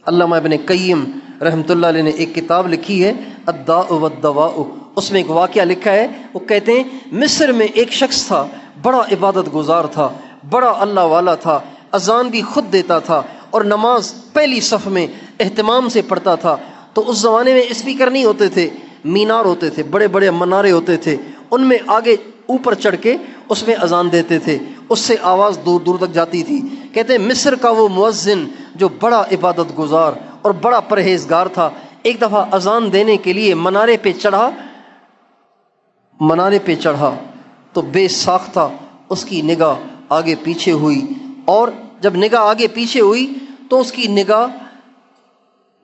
علامہ ابن قیم رحمۃ اللہ علیہ نے ایک کتاب لکھی ہے الداء والدواء، اس میں ایک واقعہ لکھا ہے. وہ کہتے ہیں مصر میں ایک شخص تھا، بڑا عبادت گزار تھا، بڑا اللہ والا تھا، اذان بھی خود دیتا تھا اور نماز پہلی صف میں اہتمام سے پڑھتا تھا. تو اس زمانے میں اسپیکر نہیں ہوتے تھے، مینار ہوتے تھے، بڑے بڑے منارے ہوتے تھے، ان میں آگے اوپر چڑھ کے اس میں اذان دیتے تھے، اس سے آواز دور دور تک جاتی تھی. کہتے ہیں مصر کا وہ مؤذن جو بڑا عبادت گزار اور بڑا پرہیزگار تھا، ایک دفعہ اذان دینے کے لیے منارے پہ چڑھا تو بے ساختہ اس کی نگاہ آگے پیچھے ہوئی، اور جب نگاہ آگے پیچھے ہوئی تو اس کی نگاہ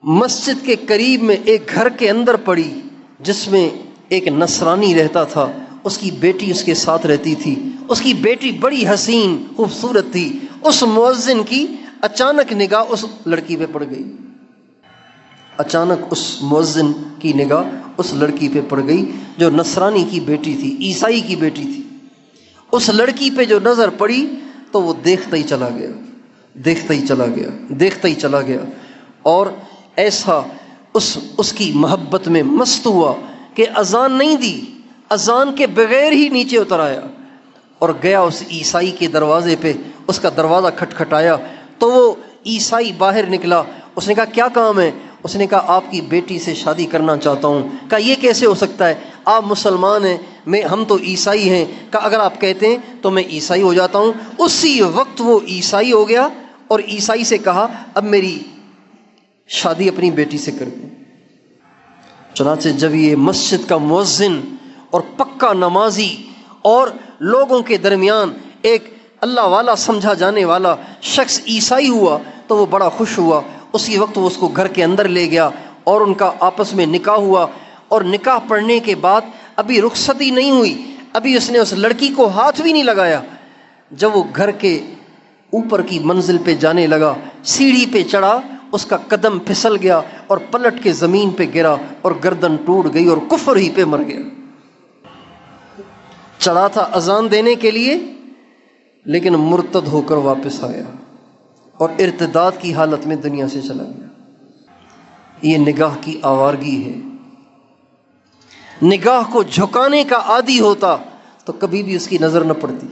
مسجد کے قریب میں ایک گھر کے اندر پڑی جس میں ایک نصرانی رہتا تھا. اس کی بیٹی اس کے ساتھ رہتی تھی. اس کی بیٹی بڑی حسین خوبصورت تھی. اس مؤذن کی اچانک نگاہ اس لڑکی پہ پڑ گئی. اچانک اس مؤذن کی نگاہ اس لڑکی پہ پڑ گئی جو نصرانی کی بیٹی تھی، عیسائی کی بیٹی تھی. اس لڑکی پہ جو نظر پڑی تو وہ دیکھتا ہی چلا گیا اور ایسا اس کی محبت میں مست ہوا کہ اذان نہیں دی، اذان کے بغیر ہی نیچے اتر آیا اور گیا اس عیسائی کے دروازے پہ. اس کا دروازہ کھٹکھٹایا تو وہ عیسائی باہر نکلا. اس نے کہا کیا کام ہے؟ اس نے کہا آپ کی بیٹی سے شادی کرنا چاہتا ہوں. کہا یہ کیسے ہو سکتا ہے؟ آپ مسلمان ہیں، ہم تو عیسائی ہیں. کہا اگر آپ کہتے ہیں تو میں عیسائی ہو جاتا ہوں. اسی وقت وہ عیسائی ہو گیا اور عیسائی سے کہا اب میری شادی اپنی بیٹی سے کر دیں. چنانچہ جب یہ مسجد کا مؤذن اور پکا نمازی اور لوگوں کے درمیان ایک اللہ والا سمجھا جانے والا شخص عیسائی ہوا تو وہ بڑا خوش ہوا. اسی وقت وہ اس کو گھر کے اندر لے گیا اور ان کا آپس میں نکاح ہوا. اور نکاح پڑھنے کے بعد ابھی رخصتی نہیں ہوئی، ابھی اس نے اس لڑکی کو ہاتھ بھی نہیں لگایا. جب وہ گھر کے اوپر کی منزل پہ جانے لگا، سیڑھی پہ چڑھا، اس کا قدم پھسل گیا اور پلٹ کے زمین پہ گرا اور گردن ٹوٹ گئی اور کفر ہی پہ مر گیا. چڑھا تھا اذان دینے کے لیے لیکن مرتد ہو کر واپس آیا اور ارتداد کی حالت میں دنیا سے چلا گیا. یہ نگاہ کی آوارگی ہے. نگاہ کو جھکانے کا عادی ہوتا تو کبھی بھی اس کی نظر نہ پڑتی.